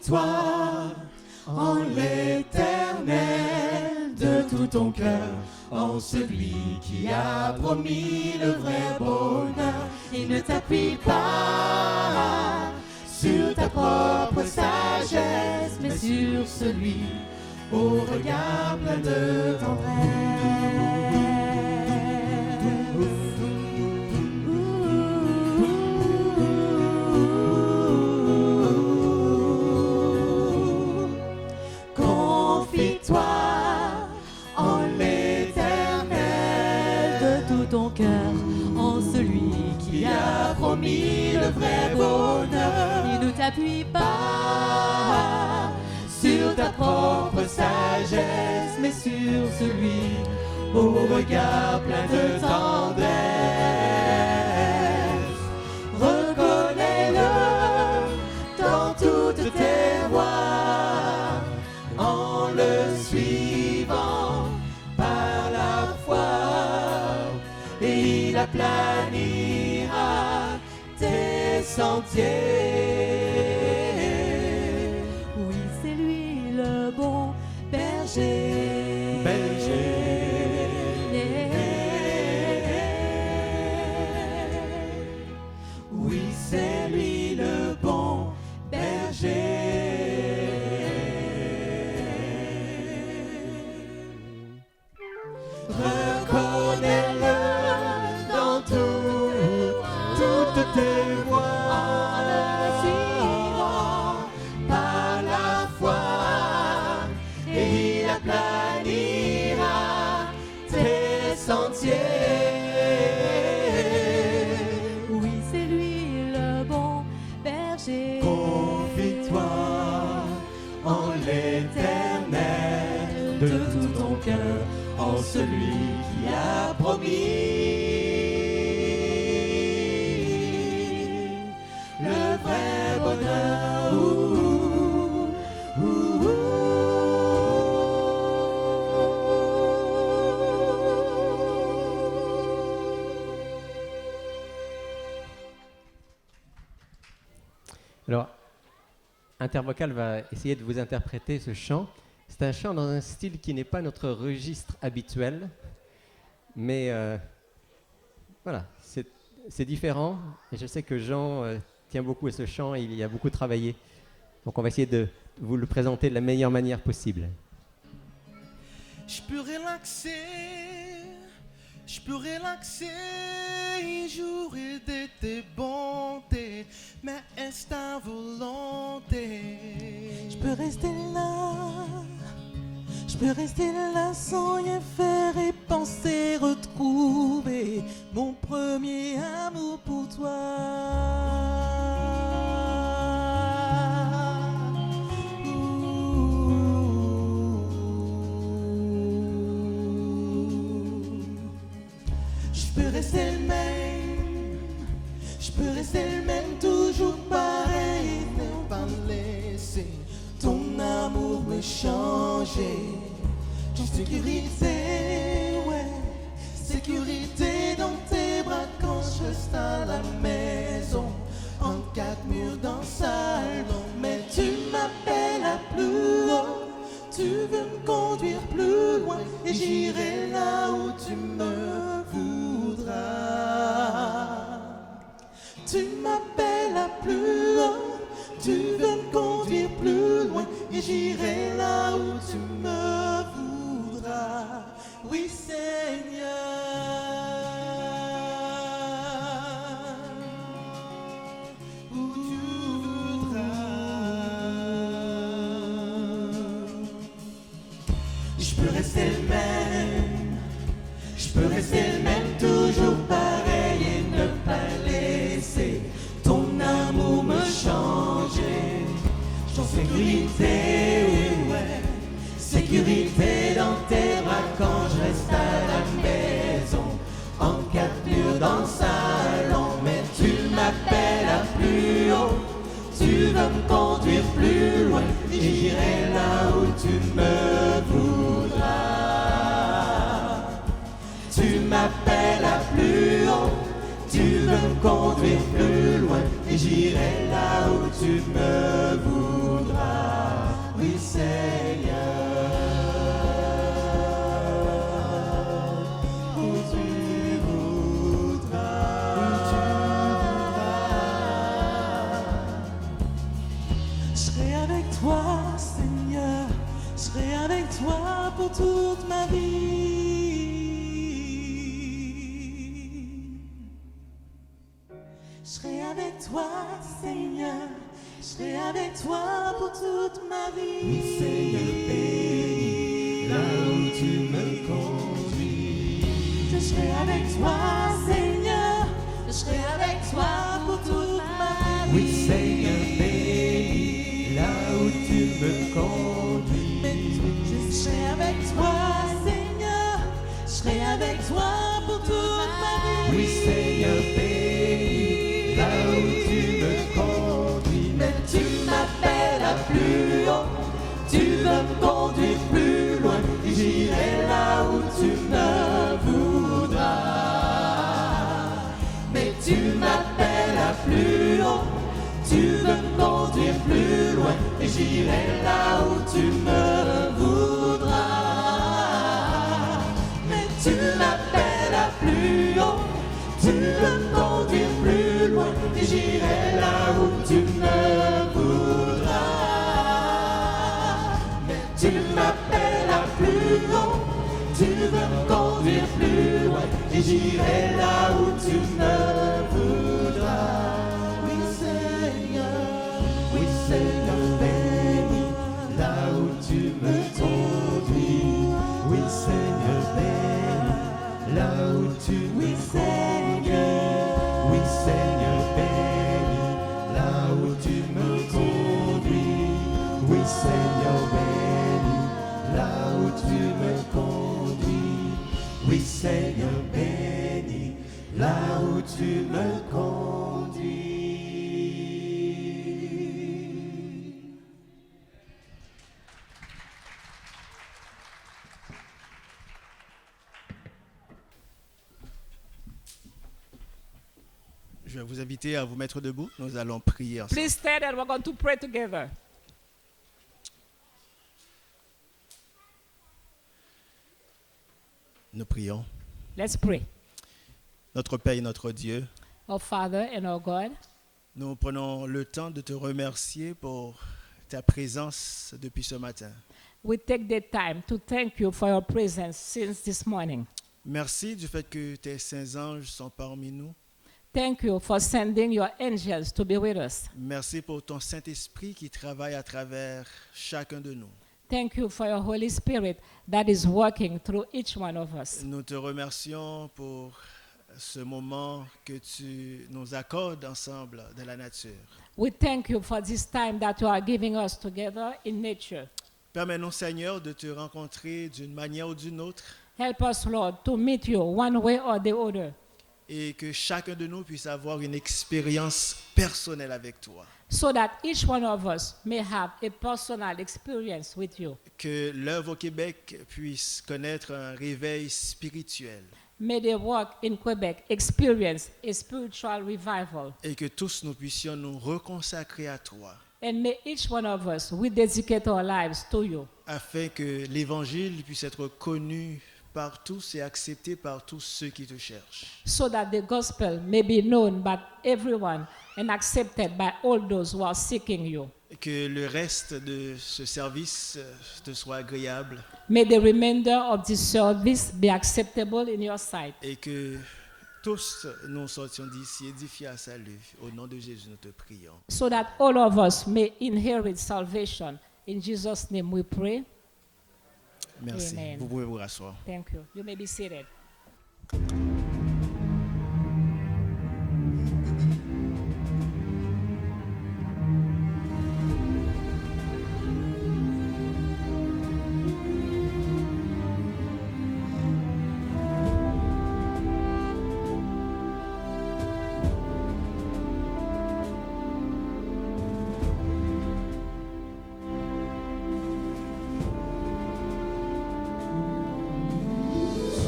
Confie-toi en l'Éternel de tout ton cœur, en celui qui a promis le vrai bonheur. Et ne t'appuie pas sur ta propre sagesse, mais sur celui au regard plein de tendresse. Confie-toi en l'Éternel de tout ton cœur, en celui qui a promis le vrai bonheur. Et ne t'appuie pas sur ta propre sagesse, mais sur celui au regard plein de tendresse. Reconnais-le dans toutes tes voies, en le suivant par la foi, et il aplanira tes sentiers. Oui, c'est lui le bon berger. Oui, c'est lui le bon berger. Reconnais-le dans toutes tes voies, en le suivant par la foi, et il aplanira tes sentiers. Oui, c'est lui le bon berger. Confie-toi en l'Éternel de tout ton cœur, en celui qui a promis le vrai bonheur. Alors, Intervocal va essayer de vous interpréter ce chant. C'est un chant dans un style qui n'est pas notre registre habituel, mais voilà, c'est différent. Et je sais que Jean tient beaucoup à ce chant et il y a beaucoup travaillé. Donc on va essayer de vous le présenter de la meilleure manière possible. Je peux relaxer, jouer de tes bontés, mais est ta volonté. Je peux rester là sans rien faire et penser retrouver mon premier amour pour toi. Je peux rester le même, toujours pareil, ne pas laisser ton amour me changer. En sécurité, ouais, sécurité dans tes bras quand je reste à la maison, en quatre murs dans le salon. Mais tu m'appelles à plus haut, tu veux me conduire plus loin, et j'irai là où tu me voudras. Tu m'appelles à plus haut, tu veux me conduire plus loin, et j'irai là où tu me voudras. Oui, Seigneur. Où tu voudras. Je peux rester le même, je peux rester le même, toujours pareil, et ne pas laisser ton amour me changer. En sécurité, ouais, sécurité dans tes bras quand je reste à la maison, en quatre murs dans le salon. Mais tu m'appelles à plus haut, tu veux me conduire plus loin, et j'irai là où tu me voudras. Tu m'appelles à plus haut, tu veux me conduire plus loin, et j'irai là où tu me voudras. Seigneur, où tu voudras. Je serai avec toi, Seigneur, je serai avec toi pour toute ma vie. Je serai avec toi, Seigneur, je serai avec toi pour toute ma vie. Oui, Seigneur, béni, là où tu me conduis. Je serai avec toi, Seigneur, je serai avec toi pour toute ma vie. Oui, Seigneur, béni, là où tu me conduis. Je serai avec toi, Seigneur, je serai avec toi pour toute ma vie. Oui, Seigneur, béni, là où tu me conduis. Mais tu m'appelles à plus haut, tu veux me conduire plus loin. J'irai là où tu me voudras. Mais tu m'appelles à plus haut, tu veux me conduire plus loin. Et j'irai là où tu me voudras. Mais tu m'appelles à plus haut, tu veux me conduire plus loin. Et j'irai là où tu me voudras. Mais tu m'appelles à plus haut, tu veux me conduire plus loin. Et j'irai là où tu me voudras. Oui, Seigneur, béni, là où tu me conduis. Oui, Seigneur, béni, là où tu me conduis. Oui, Seigneur, béni, là où tu me conduis. Oui, Seigneur, béni, là où tu me conduis. Oui, Seigneur, béni, là où tu me conduis. Je vais vous inviter à vous mettre debout. Nous allons prier ensemble. Please stand and we're going to pray together. Nous prions. Let's pray. Notre Père et notre Dieu, Our Father and our God, nous prenons le temps de te remercier pour ta présence depuis ce matin. we take the time to thank you for your presence since this morning. Merci du fait que tes saints anges sont parmi nous. Thank you for sending your angels to be with us. Merci pour ton Saint-Esprit qui travaille à travers chacun de nous. Thank you for your Holy Spirit that is working through each one of us. Nous te remercions pour ce moment que tu nous accordes ensemble de la nature. We thank you for this time that you are giving us together in nature. Permets-nous, Seigneur, de te rencontrer d'une manière ou d'une autre Help us, Lord, to meet you one way or the other, et que chacun de nous puisse avoir une expérience personnelle avec toi. so that each one of us may have a personal experience with you. Que l'œuvre au Québec puisse connaître un réveil spirituel May the work in Quebec experience a spiritual revival. et que tous nous puissions nous reconsacrer à toi And may each one of us, we dedicate our lives to you, afin que l'Évangile puisse être connu par tous et accepté par tous ceux qui te cherchent. so that the gospel may be known by everyone and accepted by all those who are seeking you. Et que le reste de ce service te soit agréable May the remainder of this service be acceptable in your sight. et que tous nous sortions d'ici édifiés à salut. Au nom de Jésus, nous te prions. So that all of us may inherit salvation. In Jesus' name we pray. Merci. Amen. Vous pouvez vous rasseoir. Thank you. You may be seated.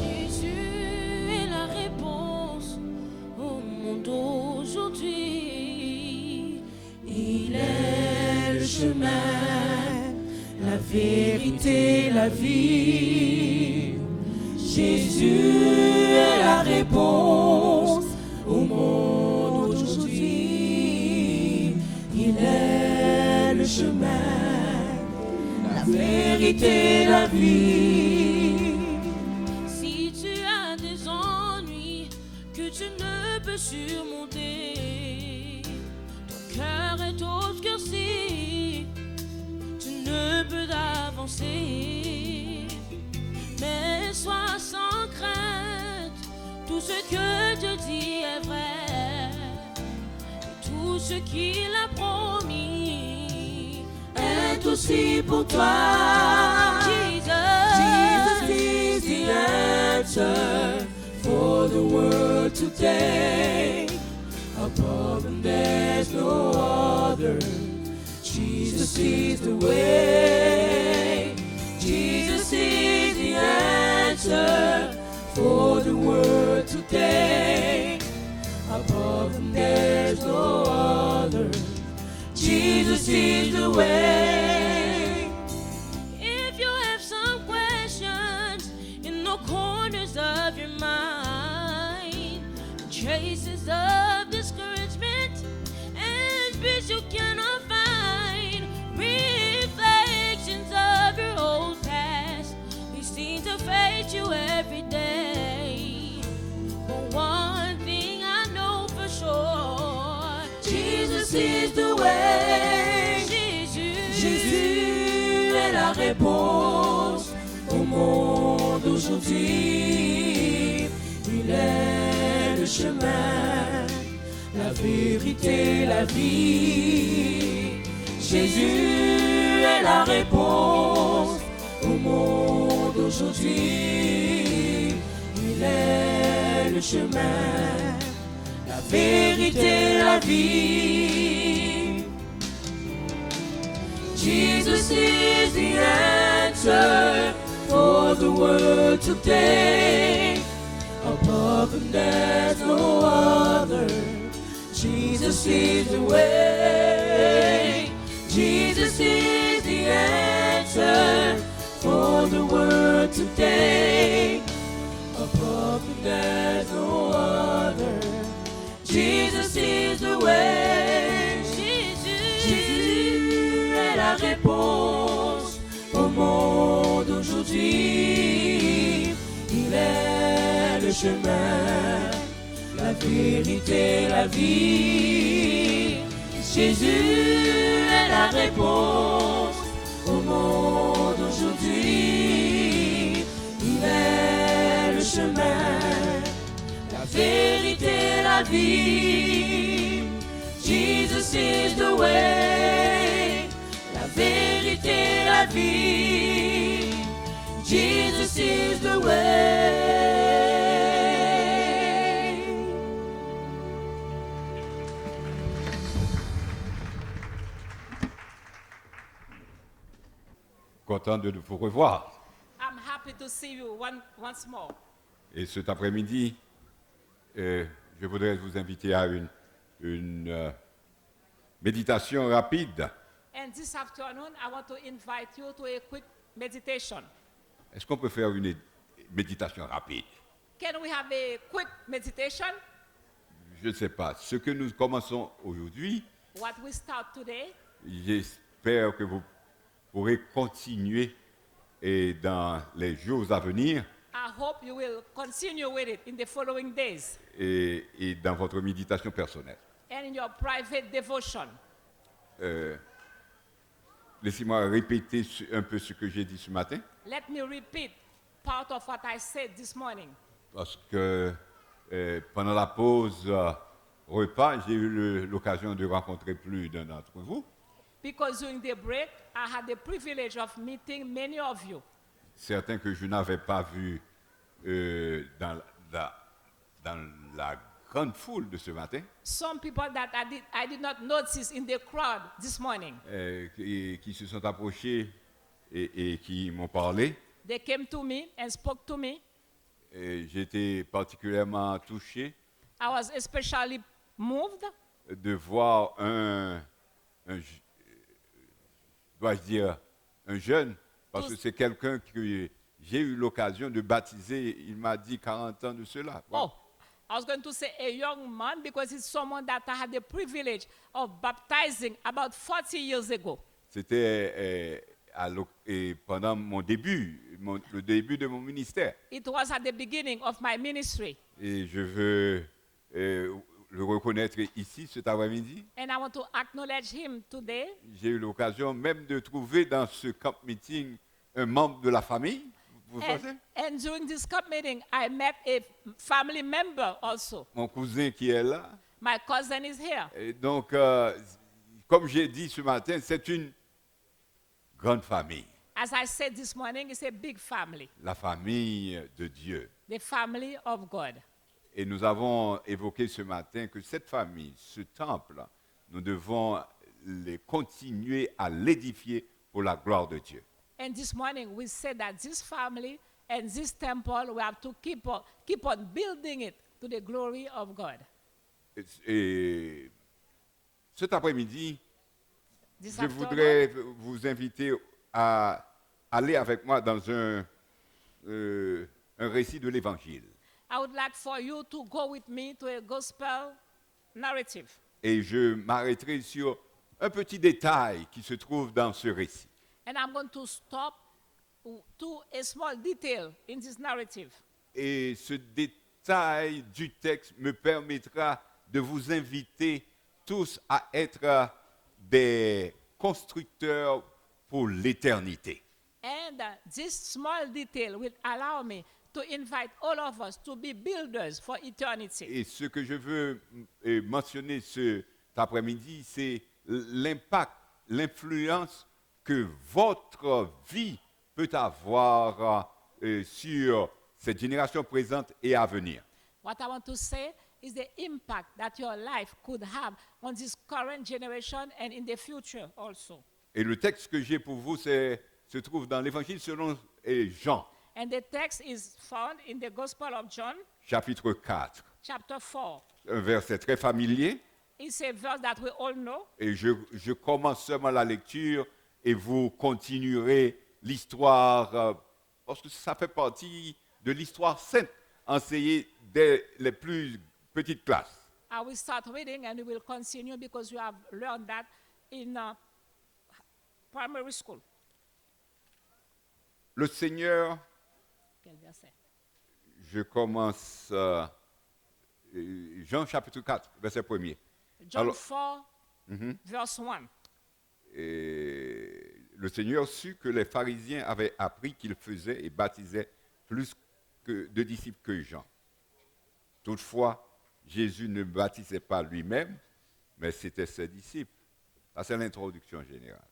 Jésus est vérité, la vie. Jésus est la réponse au monde aujourd'hui. Il est le chemin, la vérité, la vie. Si tu as des ennuis que tu ne peux surmonter, ton cœur est obscurci, tu ne peux avancer. Mais sois sans crainte, tout ce que Dieu dit est vrai, et tout ce qu'il a promis Est aussi pour toi. Jesus is the answer for the world today. Above and there's no other. Jesus is the way. Jesus is the answer for the world today. Above and there's no other. Jesus is the way. If you have some questions in the corners of your mind, traces of discouragement and peace you cannot find, reflections of your old past, they seem to fade you every day. But one thing I know for sure, Jesus is the way. Jésus est la réponse au monde aujourd'hui. Il est le chemin, la vérité, la vie. Jésus est la réponse au monde aujourd'hui. Il est le chemin, la vérité, la vie. Jesus is the answer for the world today. Above and there's no other. Jesus is the way. Jesus is the answer for the world today. Above and there's no other. Jesus is the way. Jésus est la réponse au monde aujourd'hui. Il est le chemin, la vérité, la vie. Jésus est la réponse au monde aujourd'hui. Il est le chemin, la vérité, la vie. Jesus is the way, la vérité, la vie. Jesus is the way. Content de vous revoir. I'm happy to see you once more. Et cet après-midi, je voudrais vous inviter à une méditation rapide. And this afternoon, I want to invite you to a quick meditation. Est-ce qu'on peut faire une méditation rapide? Can we have a quick meditation? Je ne sais pas. Ce que nous commençons aujourd'hui, What we start today, j'espère que vous pourrez continuer et dans les jours à venir I hope you will continue with it in the following days et dans votre méditation personnelle. and in your private devotion. Laissez-moi répéter un peu ce que j'ai dit ce matin, Let me repeat part of what I said this morning. parce que pendant la pause repas, j'ai eu l'occasion de rencontrer plus d'un d'entre vous. Because during the break, I had the privilege of meeting many of you. Certains que je n'avais pas vus dans la grande foule de ce matin, Some people that I did not notice in the crowd this morning. qui se sont approchés et qui m'ont parlé. They came to me and spoke to me. J'ai été particulièrement touché I was especially moved de voir dois-je dire, un jeune, parce Tous- que c'est quelqu'un que j'ai eu l'occasion de baptiser, il m'a dit 40 ans de cela. Voilà. Oh, I was going to say a young man because it's someone that I had the privilege of baptizing about 40 years ago. C'était pendant mon début, le début de mon ministère. It was at the beginning of my ministry. Et je veux le reconnaître ici cet après-midi. And I want to acknowledge him today. J'ai eu l'occasion même de trouver dans ce camp meeting un membre de la famille. Vous pensez? And during this cup meeting, I met a family member also. Mon cousin qui est là. My cousin is here. Et donc, comme j'ai dit ce matin, c'est une grande famille. As I said this morning, it's a big family, La famille de Dieu. the family of God. Et nous avons évoqué ce matin que cette famille, ce temple, nous devons continuer à l'édifier pour la gloire de Dieu. And this morning, we said that this family and this temple, we have to keep on building it to the glory of God. Et cet après-midi, This je afternoon, voudrais vous inviter à aller avec moi dans un récit de l'Évangile. I would like for you to go with me to a gospel narrative. Et je m'arrêterai sur un petit détail qui se trouve dans ce récit. And I'm going to stop to a small detail in this narrative. Et ce détail du texte me permettra de vous inviter tous à être des constructeurs pour l'éternité. And this small detail will allow me to invite all of us to be builders for eternity. Et ce que je veux mentionner cet après-midi, c'est l'impact, l'influence que votre vie peut avoir sur cette génération présente et à venir. What I want to say is the impact that your life could have on this current generation and in the future also. Et le texte que j'ai pour vous se trouve dans l'Évangile selon Jean, And the text is found in the Gospel of John, chapitre 4. chapter 4. Un verset très familier. It's a verse that we all know. Et je commence seulement la lecture et vous continuerez l'histoire, parce que ça fait partie de l'histoire sainte enseignée dès les plus petites classes. I will start reading and we will continue because you have learned that in primary school. Le Seigneur, Quel verset? je commence Jean chapitre 4, verset 1er. John Alors- 4, verse 1. Et le Seigneur sut que les pharisiens avaient appris qu'il faisait et baptisait plus de disciples que Jean. Toutefois, Jésus ne baptisait pas lui-même, mais c'était ses disciples. Ça, c'est l'introduction générale.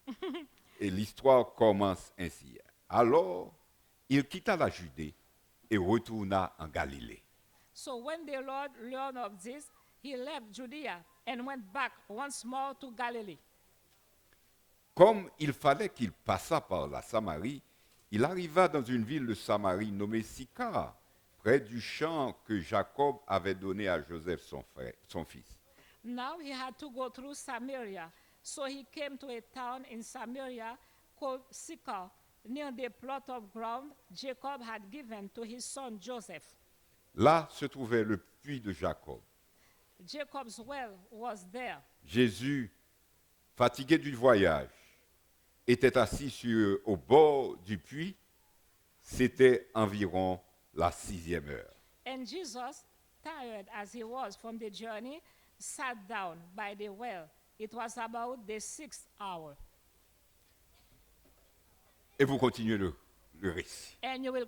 Et l'histoire commence ainsi. Alors, il quitta la Judée et retourna en Galilée. So when the Lord learned of this, he left Judea and went back once more to Galilee. Comme il fallait qu'il passât par la Samarie, il arriva dans une ville de Samarie nommée Sychar, près du champ que Jacob avait donné à Joseph son fils. Now he had to go through Samaria. So he came to a town in Samaria called Sychar, near the plot of ground Jacob had given to his son Joseph. Là se trouvait le puits de Jacob. Jacob's well was there. Jésus, fatigué du voyage, était assis au bord du puits. C'était environ la 6e heure. And Jesus, tired as he was from the journey, sat down by the well. It was about the 6th hour. Et vous continuez le récit. And you will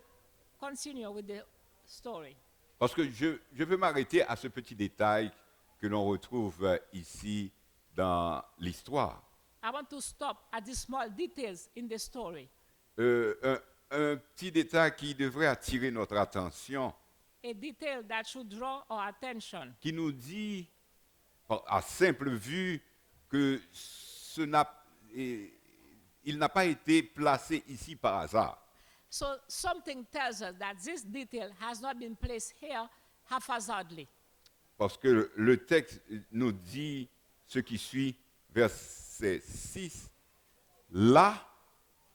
continue with the story. Parce que je veux m'arrêter à ce petit détail que l'on retrouve ici dans l'histoire. I want to stop at the small details in the story. Un petit détail qui devrait attirer notre attention, A detail that should draw our attention. qui nous dit, à simple vue, que il n'a pas été placé ici par hasard. So something tells us that this detail has not been placed here haphazardly. Parce que le texte nous dit ce qui suit, verset 6. Là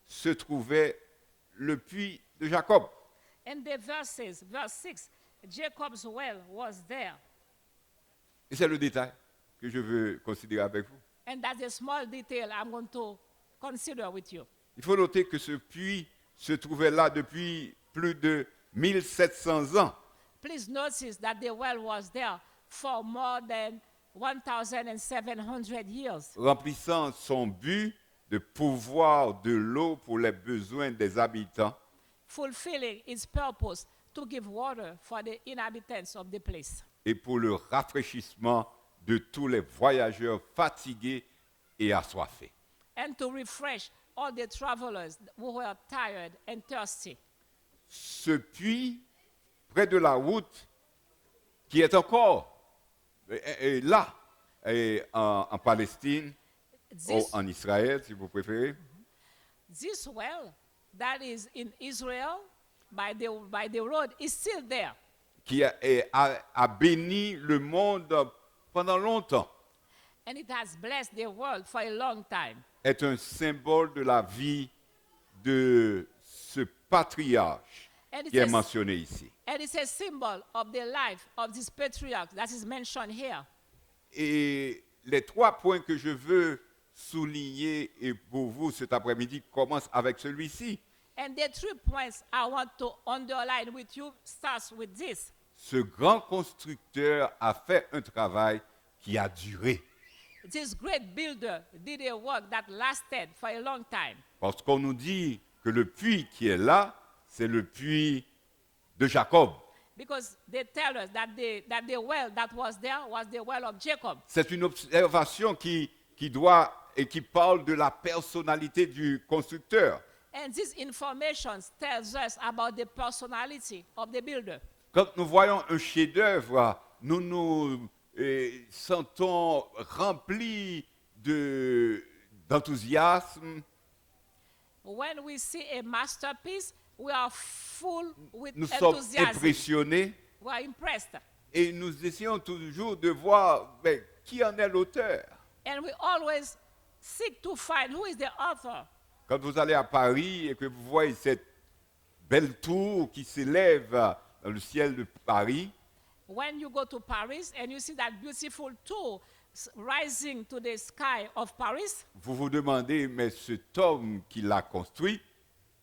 se trouvait le puits de Jacob. In the verses, verse 6, Jacob's well was there. Et c'est le détail que je veux considérer avec vous. And that's a small detail I'm going to consider with you. Il faut noter que ce puits se trouvait là depuis plus de 1700 ans. Please notice that the well was there for more than 1,700 years, Remplissant son but de pouvoir de l'eau pour les besoins des habitants fulfilling its purpose to give water for the inhabitants of the place et pour le rafraîchissement de tous les voyageurs fatigués et assoiffés. and to refresh all the travelers who were tired and thirsty. Ce puits, près de la route, qui est encore là, en Palestine, ou This, en Israël, si vous préférez, this well that is in Israel by the road is still there. qui a béni le monde pendant longtemps, And it has blessed the world for a long time. est un symbole de la vie de ce patriarche And qui est it's, a, mentionné ici. and it's a symbol of the life of this patriarch that is mentioned here. Et les 3 points que je veux souligner et pour vous cet après-midi commencent avec celui-ci. And the 3 points I want to underline with you starts with this. Ce grand constructeur a fait un travail qui a duré. This great builder did a work that lasted for a long time. Parce qu'on nous dit que le puits qui est là, c'est le puits de Jacob. Because they tell us that the well that was there was the well of Jacob. C'est une observation qui doit et qui parle de la personnalité du constructeur. And this information tells us about the personality of the builder. Quand nous voyons un chef-d'œuvre, nous nous sentons remplis d'enthousiasme. When we see a masterpiece, we are full with Nous sommes enthusiasm. impressionnés We are impressed. et nous essayons toujours de voir qui en est l'auteur. And we always seek to find who is the author. Quand vous allez à Paris et que vous voyez cette belle tour qui s'élève dans le ciel de Paris, When you go to Paris and you see that beautiful tour rising to the sky of Paris, vous vous demandez, mais cet homme qui l'a construit,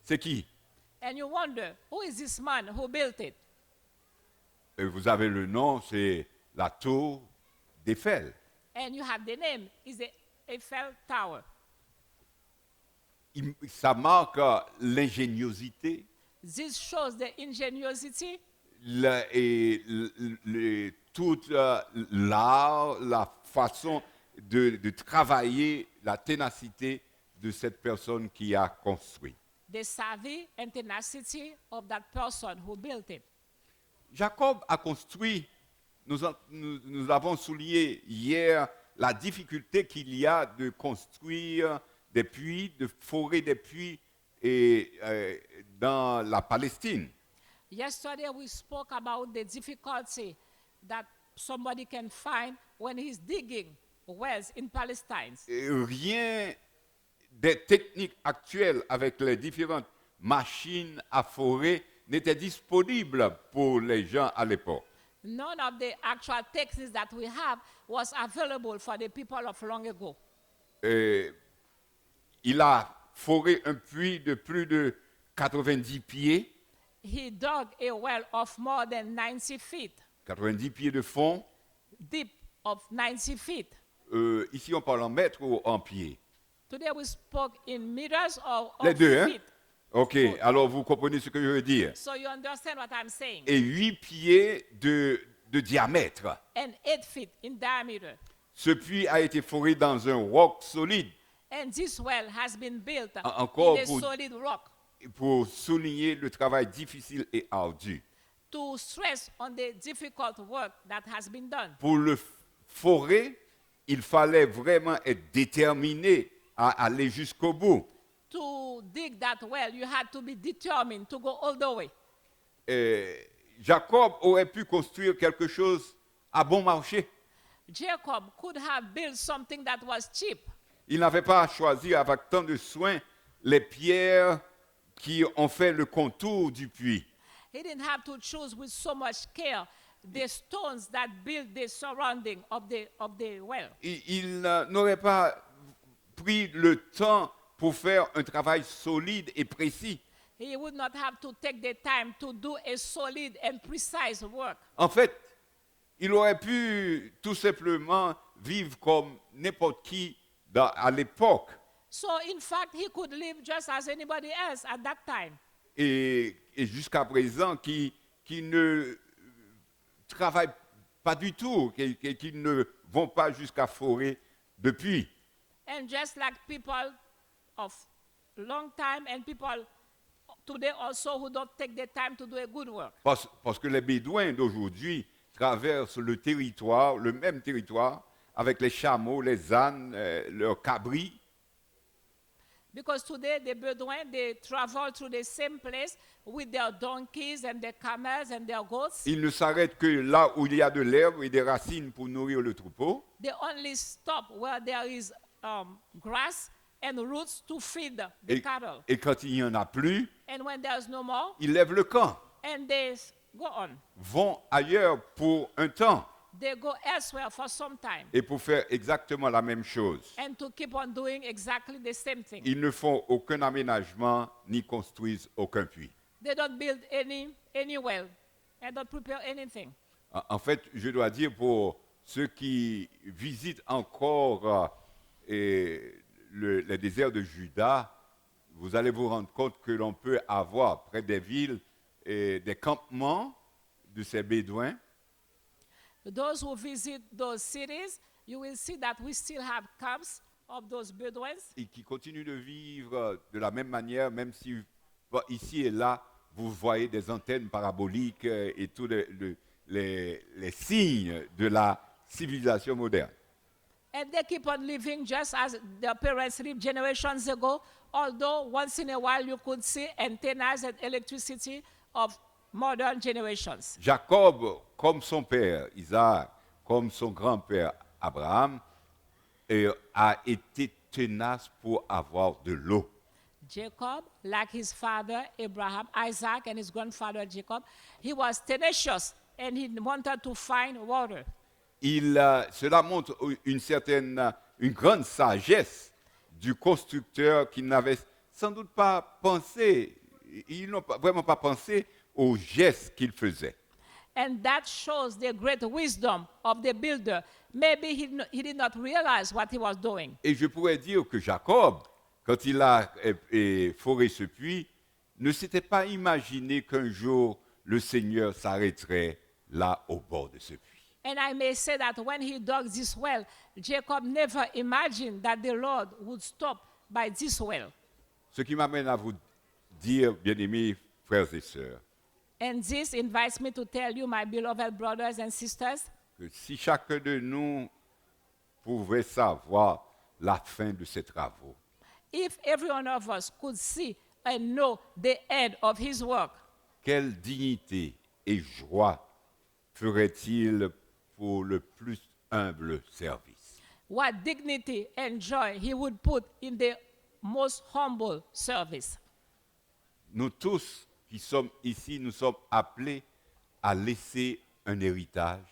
c'est qui? and you wonder, who is this man who built it? Et vous avez le nom, c'est la tour d'Eiffel. And you have the name, is the Eiffel Tower. Ça marque l'ingéniosité This shows the ingenuity, tout l'art, la façon de travailler, la ténacité de cette personne qui a construit. the savvy and tenacity of that person who built it. Jacob a construit, nous avons souligné hier la difficulté qu'il y a de construire des puits, de forer des puits dans la Palestine. Yesterday we spoke about the difficulty that somebody can find when he's digging wells in Palestine. Et rien des techniques actuelles avec les différentes machines à forer n'était disponible pour les gens à l'époque. None of the actual techniques that we have was available for the people of long ago. Il a foré un puits de plus de 90 pieds, He dug a well of more than 90 feet, 90 pieds de fond. deep of 90 feet. Ici, on parle en mètres ou en pieds? Today we spoke in meters or Les deux, hein? feet. OK, alors vous comprenez ce que je veux dire. So you understand what I'm saying? Et 8 pieds de diamètre. And 8 feet in diameter. Ce puits a été foré dans un roc solide And this well has been built encore in a pour- solid rock pour souligner le travail difficile et ardu. to stress on the difficult work that has been done. Pour le forer, il fallait vraiment être déterminé à aller jusqu'au bout. To dig that well, you had to be determined to go all the way. Jacob aurait pu construire quelque chose à bon marché. Jacob could have built something that was cheap. Il n'avait pas choisi avec tant de soin les pierres qui ont fait le contour du puits. He didn't have to choose with so much care the stones that build the surrounding of the well. Il n'aurait pas pris le temps pour faire un travail solide et précis. He would not have to take the time to do a solid and precise work. En fait, il aurait pu tout simplement vivre comme n'importe qui à l'époque. So in fact, he could live just as anybody else at that time. Et jusqu'à présent, qui ne travaillent pas du tout, qui ne vont pas jusqu'à forer de puits. And just like people of long time and people today also who don't take the time to do a good work. Parce que les Bédouins d'aujourd'hui traversent le territoire, le même territoire, avec les chameaux, les ânes, leurs cabris. Because today the Bedouin, they travel through the same place with their donkeys and their camels and their goats. Ils ne s'arrêtent que là où il y a de l'herbe et des racines pour nourrir le troupeau. They only stop where there is grass and roots to feed the cattle. Et quand il n'y en a plus, And when there's no more, ils lèvent le camp, and they go on. vont ailleurs pour un temps They go elsewhere for some time et pour faire exactement la même chose. and to keep on doing exactly the same thing. Ils ne font aucun aménagement ni construisent aucun puits. They don't build any well and don't prepare anything. En fait, je dois dire pour ceux qui visitent encore les déserts de Juda, vous allez vous rendre compte que l'on peut avoir près des villes des campements de ces Bédouins. Those who visit those cities, you will see that we still have camps of those Bedouins. Et qui continuent de vivre de la même manière, même si ici et là, vous voyez des antennes paraboliques et tous les signes de la civilisation moderne. And they keep on living just as their parents lived generations ago, although once in a while you could see antennas and electricity of modern generations. Jacob, comme son père Isaac, comme son grand-père Abraham, a été tenace pour avoir de l'eau. Jacob, like his father Abraham, Isaac, and his grandfather Jacob, he was tenacious and he wanted to find water. Cela montre une grande sagesse du constructeur qui n'avait sans doute pas pensé, ils n'ont vraiment pas pensé aux gestes qu'il faisait. And that shows the great wisdom of the builder. Maybe he did not realize what he was doing. Et je pourrais dire que Jacob, quand il a foré ce puits, ne s'était pas imaginé qu'un jour le Seigneur s'arrêterait là au bord de ce puits. And I may say that when he dug this well, Jacob never imagined that the Lord would stop by this well. Ce qui m'amène à vous dire, bien-aimés frères et sœurs, And this invites me to tell you, my beloved brothers and sisters, que si chacun de nous pouvait savoir la fin de ses travaux, if every one of us could see and know the end of his work, quelle dignité et joie ferait-il pour le plus humble service? what dignity and joy he would put in the most humble service. Nous tous qui sommes ici, nous sommes appelés à laisser un héritage.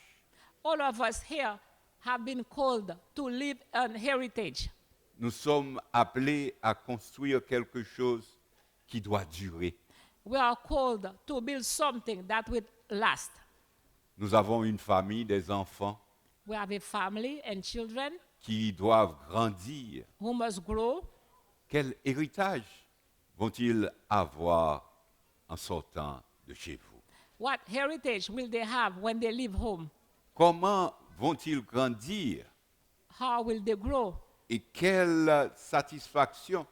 All of us here have been called to leave an heritage. Nous sommes appelés à construire quelque chose qui doit durer. We are called to build something that will last. Nous avons une famille, des enfants We have a family and children qui doivent grandir. who must grow. Quel héritage vont-ils avoir en sortant de chez vous? What heritage will they have when they leave home? Comment vont-ils grandir? How will they grow? Et quelle satisfaction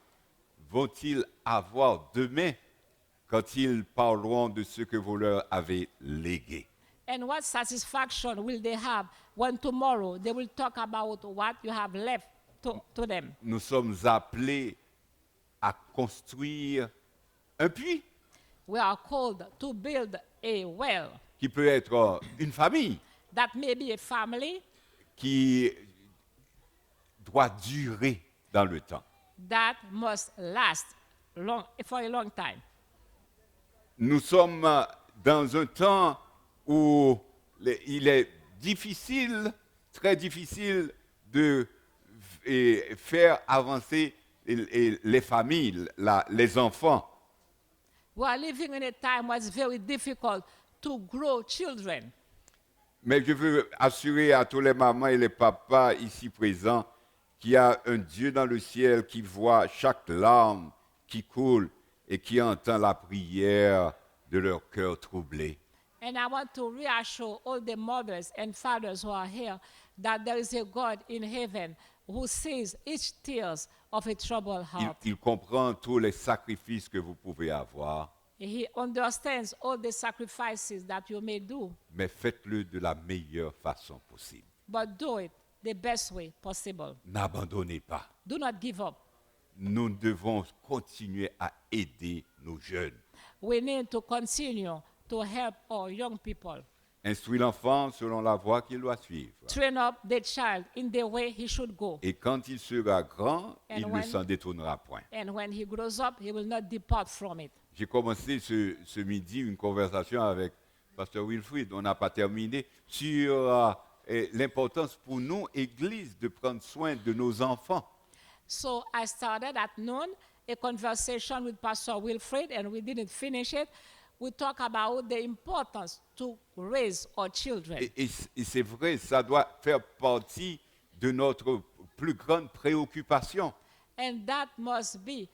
vont-ils avoir demain quand ils parleront de ce que vous leur avez légué? And what satisfaction will they have when tomorrow they will talk about what you have left to them? Nous sommes appelés à construire un puits We are called to build a well qui peut être une famille that may be a family qui doit durer dans le temps. that must last for a long time. Nous sommes dans un temps où il est difficile, très difficile de faire avancer les familles, les enfants. We are living in a time where it's very difficult to grow children. Mais je veux assurer à tous les mamans et les papas ici présents qu'il y a un Dieu dans le ciel qui voit chaque larme qui coule et qui entend la prière de leur cœur troublé. And I want to reassure all the mothers and fathers who are here that there is a God in heaven who sees each tears of a troubled heart. Il comprend tous les sacrifices que vous pouvez avoir, He understands all the sacrifices that you may do, mais faites-le de la meilleure façon possible. but do it the best way possible. N'abandonnez pas. Do not give up. Nous devons continuer à aider nos jeunes. We need to continue to help our young people. Instruis l'enfant selon la voie qu'il doit suivre. Train up the child in the way he should go. Et quand il sera grand, And il ne when- s'en détournera point. And when he grows up, he will not depart from it. J'ai commencé ce midi une conversation avec Pasteur Wilfried, on n'a pas terminé, sur l'importance pour nous, Église, de prendre soin de nos enfants. So I started at noon a conversation with Pastor Wilfred, and we didn't finish it. We talk about the importance to raise our children. Et c'est vrai, ça doit faire partie de notre plus grande préoccupation. And that must be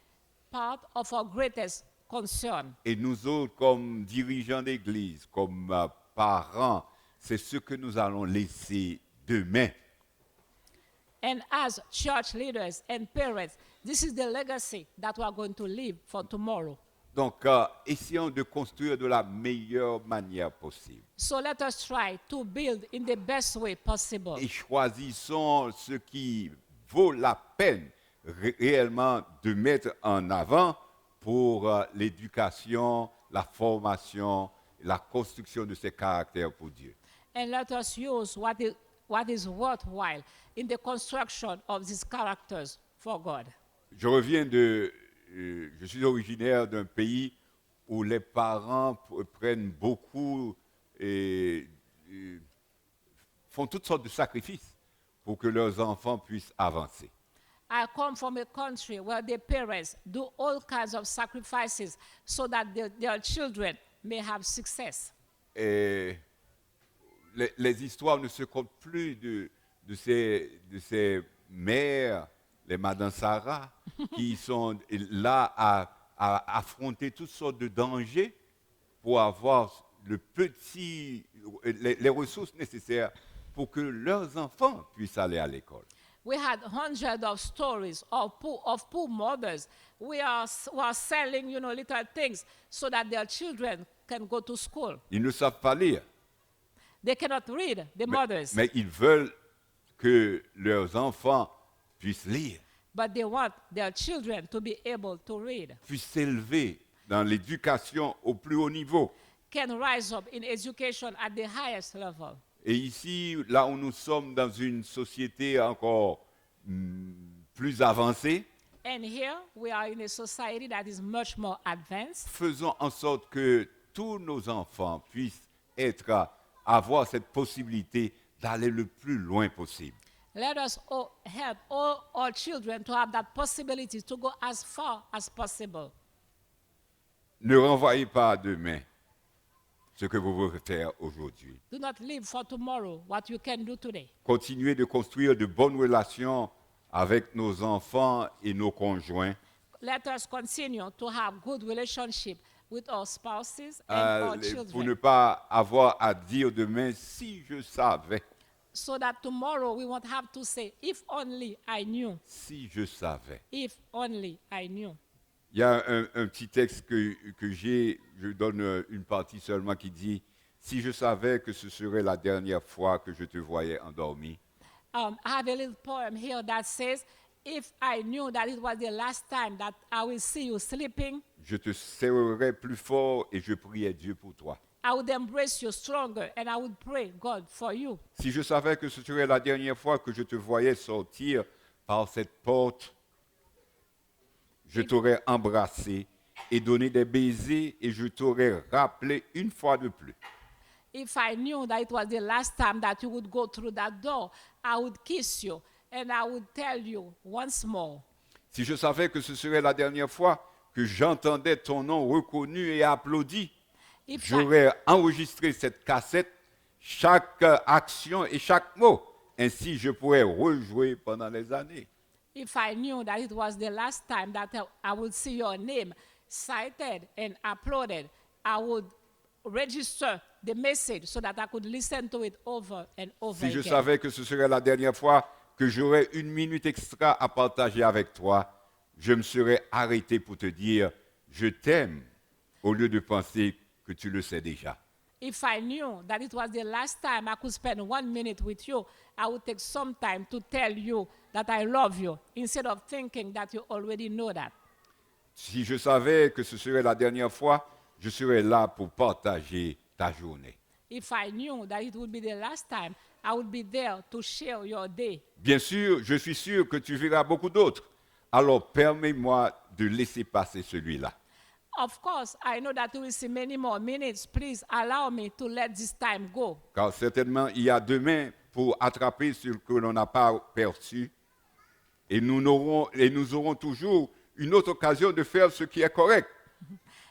part of our greatest concern. Et nous autres, comme dirigeants d'Église, comme parents, c'est ce que nous allons laisser demain. And as church leaders and parents, this is the legacy that we are going to leave for tomorrow. Donc, essayons de construire de la meilleure manière possible. So let us try to build in the best way possible. Et choisissons ce qui vaut la peine réellement de mettre en avant pour l'éducation, la formation, la construction de ces caractères pour Dieu. And let us use what is worthwhile in the construction of these characters for God. Je reviens je suis originaire d'un pays où les parents prennent beaucoup et font toutes sortes de sacrifices pour que leurs enfants puissent avancer. I come from a country where the parents do all kinds of sacrifices so that their children may have success. Et les histoires ne se comptent plus de ces mères, les Madame Sarah, qui sont là à affronter toutes sortes de dangers pour avoir les ressources nécessaires pour que leurs enfants puissent aller à l'école. We had hundreds of stories of poor mothers who are selling, little things so that their children can go to school. Ils ne savent pas lire, They cannot read, the mothers, mais ils veulent que leurs enfants puissent lire, but they want their children to be able to read, puissent s'élever dans l'éducation au plus haut niveau. can rise up in education at the highest level. Et ici, là où nous sommes dans une société encore plus avancée, And here we are in a society that is much more advanced. faisons en sorte que tous nos enfants puissent avoir cette possibilité d'aller le plus loin possible. Let us all help all our children to have that possibility to go as far as possible. Ne renvoyez pas à demain ce que vous voulez faire aujourd'hui. Do not live for tomorrow what you can do today. Continuez de construire de bonnes relations avec nos enfants et nos conjoints. Let us continue to have good relationship with our spouses and our Pour ne children, pas avoir à dire demain si je savais, so that tomorrow we won't have to say, if only I knew, si je savais. if only I knew. Il y a un petit texte que je donne une partie seulement qui dit « Si je savais que ce serait la dernière fois que je te voyais endormi, I have a little poem here that says, if I knew that it was the last time that I will see you sleeping, je te serrerais plus fort et je priais Dieu pour toi. I would embrace you stronger and I would pray God for you. Si je savais que ce serait la dernière fois que je te voyais sortir par cette porte, je t'aurais embrassé et donné des baisers et je t'aurais rappelé une fois de plus. If I knew that it was the last time that you would go through that door, I would kiss you and I would tell you once more. Si je savais que ce serait la dernière fois que j'entendais ton nom reconnu et applaudi, If I, j'aurais enregistré cette cassette, chaque action et chaque mot. Ainsi, je pourrais rejouer pendant les années. if I knew that it was the last time that I would see your name cited and uploaded, I would register the message so that I could listen to it over and over Si je again. savais que ce serait la dernière fois que j'aurais une minute extra à partager avec toi, je me serais arrêté pour te dire « je t'aime » au lieu de penser que tu le sais déjà. If I knew that it was the last time I could spend 1 minute with you, I would take some time to tell you that I love you instead of thinking that you already know that. Si je savais que ce serait la dernière fois, je serais là pour partager ta journée. If I knew that it would be the last time, I would be there to share your day. Bien sûr, je suis sûr que tu verras beaucoup d'autres. Alors permets-moi de laisser passer celui-là. Of course, I know that you will see many more minutes. Please allow me to let this time go. Car certainement, il y a demain pour attraper ce que l'on n'a pas perçu. Et nous aurons toujours une autre occasion de faire ce qui est correct.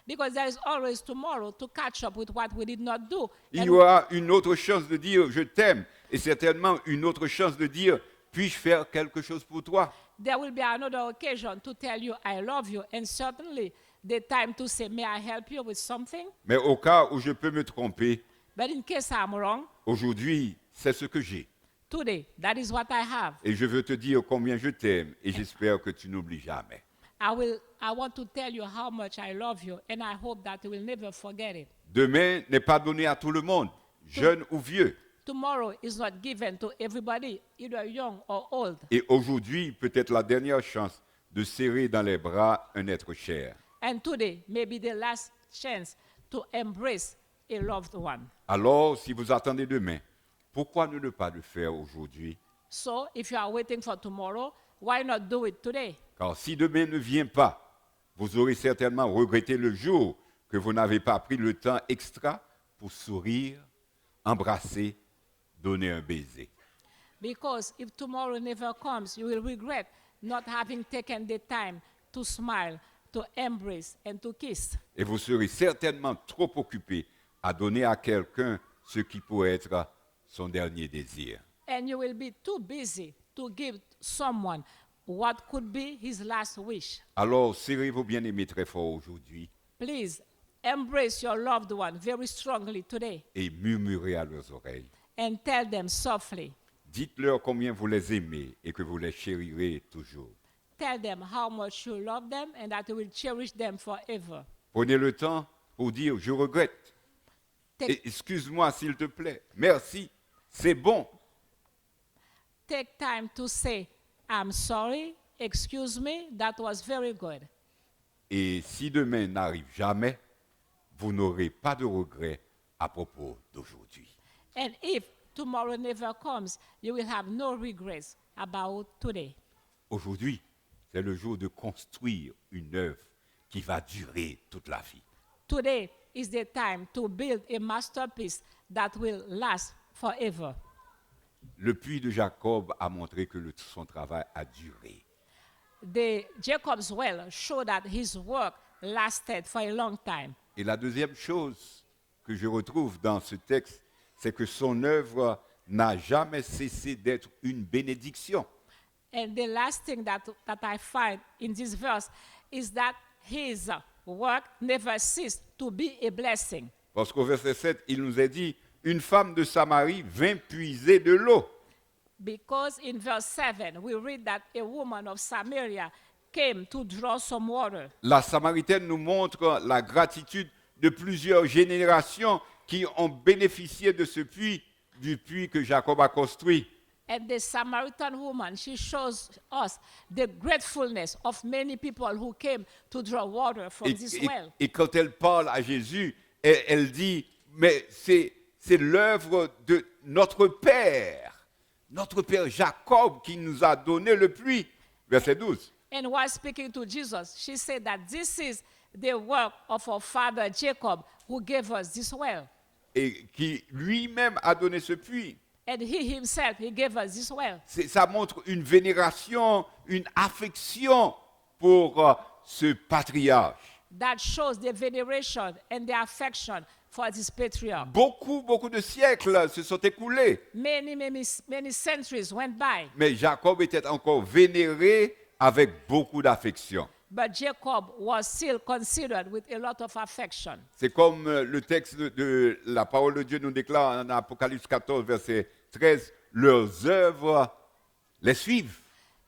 Because there is always tomorrow to catch up with what we did not do. Il And y aura une autre chance de dire « je t'aime » et certainement une autre chance de dire « puis-je faire quelque chose pour toi ?» there will be another occasion to tell you I love you, and certainly the time to say, may I help you with something? Mais au cas où je peux me tromper, But in case I'm wrong, aujourd'hui, c'est ce que j'ai. today, that is what I have. Et je veux te dire combien je t'aime et j'espère que tu n'oublies jamais. I want to tell you how much I love you, and I hope that you will never forget it. Demain n'est pas donné à tout le monde, jeune ou vieux. Tomorrow is not given to everybody, either young or old. Et aujourd'hui, peut-être la dernière chance de serrer dans les bras un être cher. And today may be the last chance to embrace a loved one. Alors, si vous attendez demain, pourquoi ne pas le faire aujourd'hui? So if you are waiting for tomorrow, why not do it today? Car si demain ne vient pas, vous aurez certainement regretté le jour que vous n'avez pas pris le temps extra pour sourire, embrasser, donner un baiser. Because if tomorrow never comes, you will regret not having taken the time to smile, to embrace, and to kiss. Et vous serez certainement trop occupé à donner à quelqu'un ce qui pourrait être son dernier désir. And you will be too busy to give someone what could be his last wish. Alors, serrez vos bien-aimés très fort aujourd'hui Please embrace your loved one very strongly today et murmurez à leurs oreilles. and tell them softly. Dites-leur combien vous les aimez et que vous les chérirez toujours. Tell them how much you love them and that you will cherish them forever. Prenez le temps pour dire « je regrette ». Take, Et excuse-moi s'il te plaît. Merci, c'est bon. take time to say, I'm sorry, excuse me, that was very good. Et si demain n'arrive jamais, vous n'aurez pas de regrets à propos d'aujourd'hui. And if tomorrow never comes, you will have no regrets about today. Aujourd'hui, c'est le jour de construire une œuvre qui va durer toute la vie. Today is the time to build a masterpiece that will last forever. Le puits de Jacob a montré que son travail a duré. The Jacob's well showed that his work lasted for a long time. Et la deuxième chose que je retrouve dans ce texte, c'est que son œuvre n'a jamais cessé d'être une bénédiction. And the last thing that I find in this verse is that his work never ceased to be a blessing. Parce qu'au verset 7, il nous est dit, une femme de Samarie vint puiser de l'eau. Because in verse 7, we read that a woman of Samaria came to draw some water. La Samaritaine nous montre la gratitude de plusieurs générations qui ont bénéficié de ce puits, du puits que Jacob a construit. And the Samaritan woman, she shows us the gratefulness of many people who came to draw water from this well. Et quand elle parle à Jésus, elle dit, mais c'est l'œuvre de notre Père Jacob qui nous a donné le puits. Verset 12. and was speaking to Jesus, she said that this is the work of our father Jacob who gave us this well. et qui lui-même a donné ce puits. And he himself, he gave us this well. Ça montre une vénération, une affection pour ce patriarche. That shows the veneration and the affection for this patriarch. Beaucoup de siècles se sont écoulés, Many centuries went by, mais Jacob était encore vénéré avec beaucoup d'affection. but Jacob was still considered with a lot of affection. C'est comme le texte de la parole de Dieu nous déclare en Apocalypse 14, verset 13, leurs œuvres les suivent.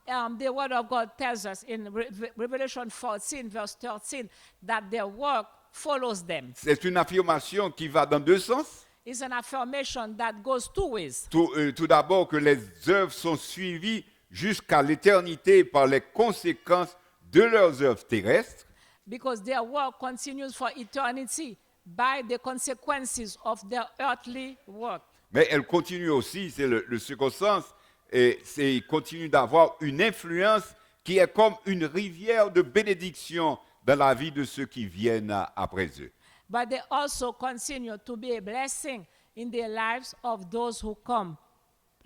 The word of God tells us in Revelation 14, verse 13, that their work follows them. C'est une affirmation qui va dans deux sens. It's an affirmation that goes two ways. Tout d'abord que les œuvres sont suivies jusqu'à l'éternité par les conséquences de leurs œuvres terrestres. Because their work continues for eternity by the consequences of their earthly work. Mais elle continue aussi, c'est le second sens, et c'est continue d'avoir une influence qui est comme une rivière de bénédiction dans la vie de ceux qui viennent après eux. But they also continue to be a blessing in the lives of those who come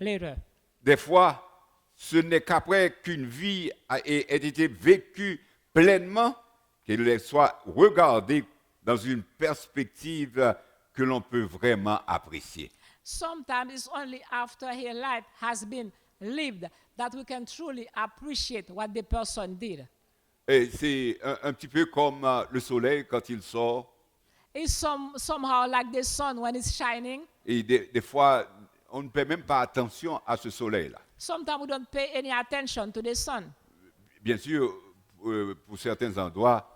later. Des fois, ce n'est qu'après qu'une vie ait été vécue pleinement qu'elle soit regardée dans une perspective que l'on peut vraiment apprécier. Sometimes it's only after her life has been lived that we can truly appreciate what the person did. Et c'est un petit peu comme le soleil quand il sort. It's somehow like the sun when it's shining. Et des fois, on ne paie même pas attention à ce soleil-là. Sometimes we don't pay any attention to the sun. Bien sûr, pour certains endroits,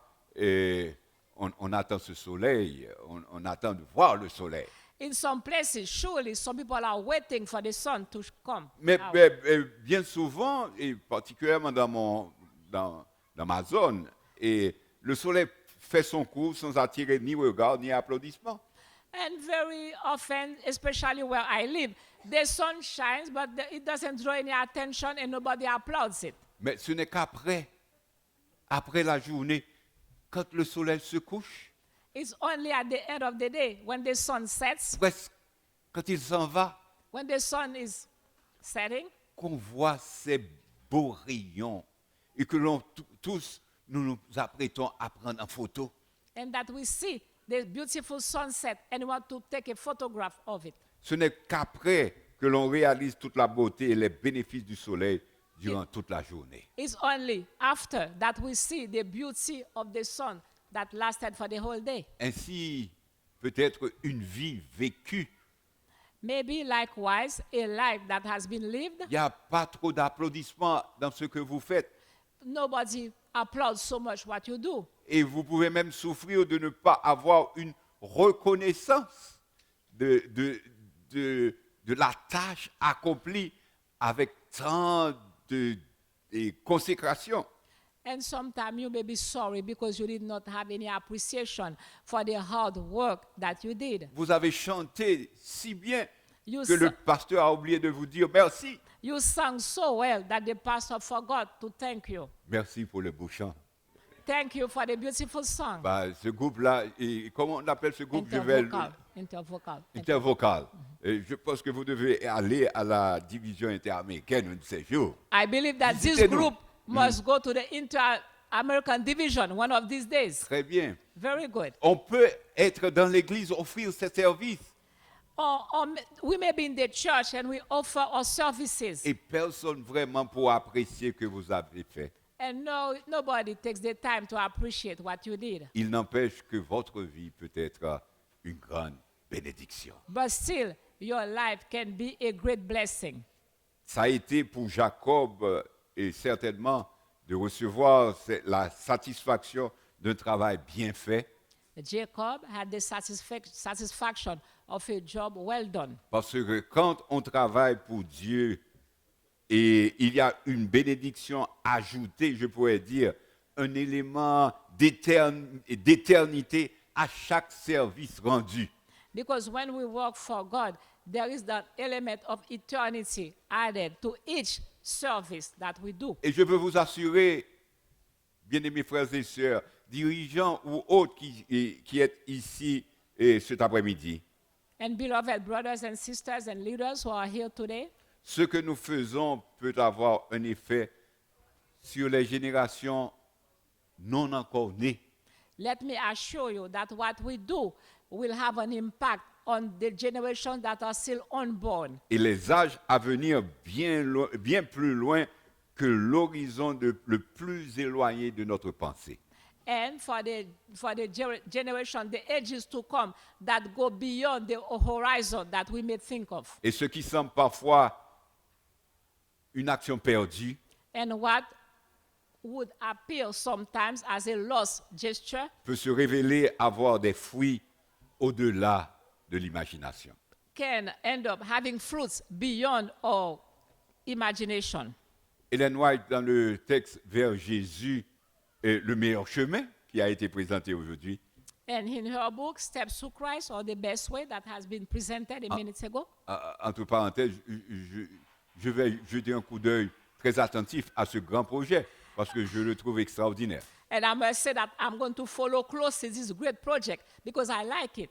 on attend ce soleil, on attend de voir le soleil. In some places, surely some people are waiting for the sun to come. Mais out. bien souvent, et particulièrement dans ma zone, et le soleil fait son cours sans attirer ni regard ni applaudissements. And very often, especially where I live, the sun shines, but it doesn't draw any attention and nobody applauds it. Mais ce n'est qu'après la journée, quand le soleil se couche, It's only at the end of the day, when the sun sets, presque quand il s'en va, when the sun is setting, qu'on voit ces beaux rayons et que tous nous nous apprêtons à prendre en photo. and that we see the beautiful sunset and we want to take a photograph of it. Ce n'est qu'après que l'on réalise toute la beauté et les bénéfices du soleil durant toute la journée. It's only after that we see the beauty of the sun that lasted for the whole day. Ainsi, peut-être une vie vécue. Maybe likewise, a life that has been lived, Il n'y a pas trop d'applaudissements dans ce que vous faites. nobody applauds so much what you do. Et vous pouvez même souffrir de ne pas avoir une reconnaissance de la tâche accomplie avec tant de consécration. And sometimes you may be sorry because you did not have any appreciation for the hard work that you did. Vous avez chanté si bien You, que le sa- pasteur a oublié de vous dire merci. you sang so well that the pastor forgot to thank you. Merci pour le beau chant. Thank you for the beautiful song. Bah, ce groupe-là, comment on appelle ce groupe? Je vais Intervocal. intervocal. Et je pense que vous devez aller à la division interaméricaine un de ces jours. I believe that this Visitez-nous. group must go to the Inter-American Division one of these days. Très bien. Very good. On peut être dans l'église, offrir ces services. We may be in the church and we offer our services. Et personne vraiment pour apprécier que vous avez fait. And nobody takes the time to appreciate what you did. Il n'empêche que votre vie peut être une grande bénédiction. But still, your life can be a great blessing. Ça a été pour Jacob et certainement de recevoir la satisfaction d'un travail bien fait. Jacob had the satisfaction of a job well done. Parce que quand on travaille pour Dieu et il y a une bénédiction ajoutée, je pourrais dire, un élément d'éternité à chaque service rendu. Because when we work for God, there is that element of eternity added to each service that we do. Et je peux vous assurer bien-aimés frères et sœurs, dirigeants ou autres qui êtes ici cet après-midi, And beloved brothers and sisters and leaders who are here today, ce que nous faisons peut avoir un effet sur les générations non encore nées. let me assure you that what we do will have an impact on the generations that are still unborn. Et les âges à venir bien plus loin que l'horizon le plus éloigné de notre pensée. And for the generation, the ages to come that go beyond the horizon that we may think of. Et ce qui semble parfois une action perdue And what would appear sometimes as a lost gesture peut se révéler avoir des fruits au-delà de l'imagination. can end up having fruits beyond our imagination. Ellen White, dans le texte vers Jésus, le meilleur chemin qui a été présenté aujourd'hui, And in her book, Steps to Christ, or the Best Way, that has been presented a minute ago, entre parenthèses, je vais jeter un coup d'œil très attentif à ce grand projet parce que je le trouve extraordinaire. and I must say that I'm going to follow closely this great project because I like it.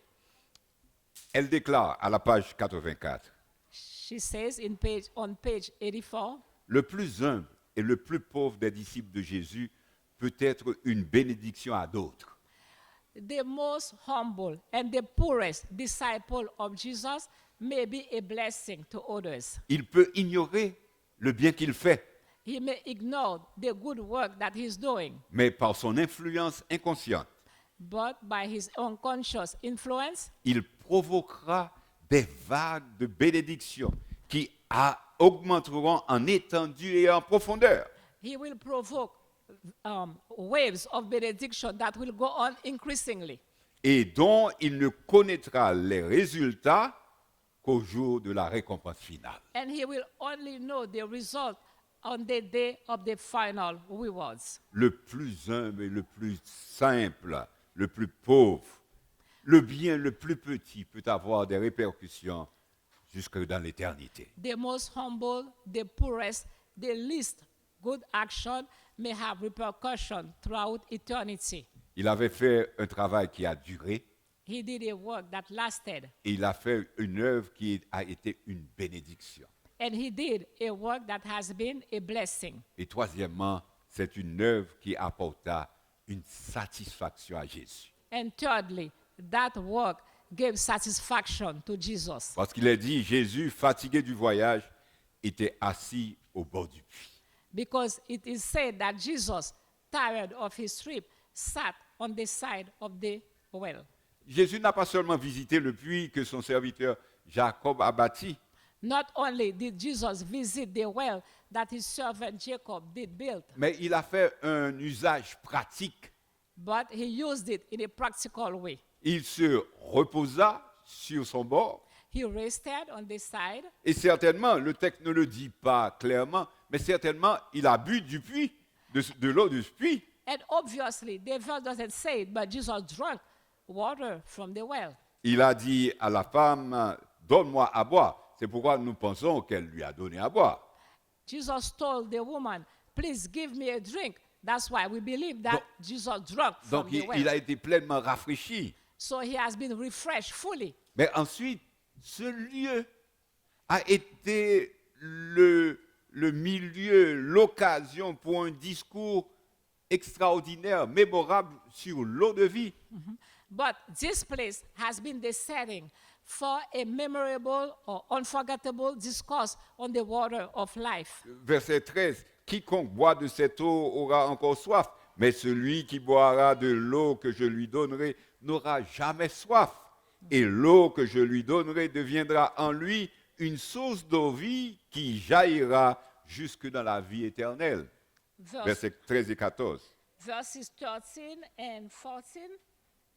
Elle déclare à la page 84, She says on page 84, le plus humble et le plus pauvre des disciples de Jésus peut être une bénédiction à d'autres. the most humble and the poorest disciple of Jesus may be a blessing to others. Il peut ignorer le bien qu'il fait, He may ignore the good work that he's doing, mais par son influence inconsciente, but by his unconscious influence, il provoquera des vagues de bénédictions qui augmenteront en étendue et en profondeur. he will provoke waves of benediction that will go on increasingly, Et dont il ne connaîtra les résultats qu'au jour de la récompense finale. and he will only know the result on the day of the final rewards. Le plus humble et le plus simple, le plus pauvre, le bien le plus petit peut avoir des répercussions jusque dans l'éternité. The most humble, the poorest, the least good action may have repercussion throughout eternity. Il avait fait un travail qui a duré He did a work that lasted, et il a fait une œuvre qui a été une bénédiction. and he did a work that has been a blessing. Et troisièmement, c'est une œuvre qui apporta une satisfaction à Jésus. And thirdly, that work gave satisfaction to Jesus. Parce qu'il est dit, Jésus, fatigué du voyage, était assis au bord du puits. Because it is said that Jesus, tired of his trip, sat on the side of the well. Jésus n'a pas seulement visité le puits que son serviteur Jacob a bâti, Not only did Jesus visit the well that his servant Jacob did build, mais il a fait un usage pratique. but he used it in a practical way. Il se reposa sur son bord. He rested on the side, Et certainement, le texte ne le dit pas clairement, mais certainement, il a bu du puits, de l'eau de ce puits. and obviously the verse doesn't say it, but Jesus drank water from the well. Il a dit à la femme, donne-moi à boire. C'est pourquoi nous pensons qu'elle lui a donné à boire. Jesus told the woman, please give me a drink. That's why we believe that Jesus drank Donc, from the well. il a été pleinement rafraîchi. So he has been refreshed fully. Mais ensuite, ce lieu a été le milieu, l'occasion pour un discours extraordinaire, mémorable sur l'eau de vie. But this place has been the setting for a memorable or unforgettable discourse on the water of life. Verset 13, quiconque boit de cette eau aura encore soif, mais celui qui boira de l'eau que je lui donnerai n'aura jamais soif. Et l'eau que je lui donnerai deviendra en lui une source d'eau vie qui jaillira jusque dans la vie éternelle. Versets 13 et 14. Verses 13 and 14,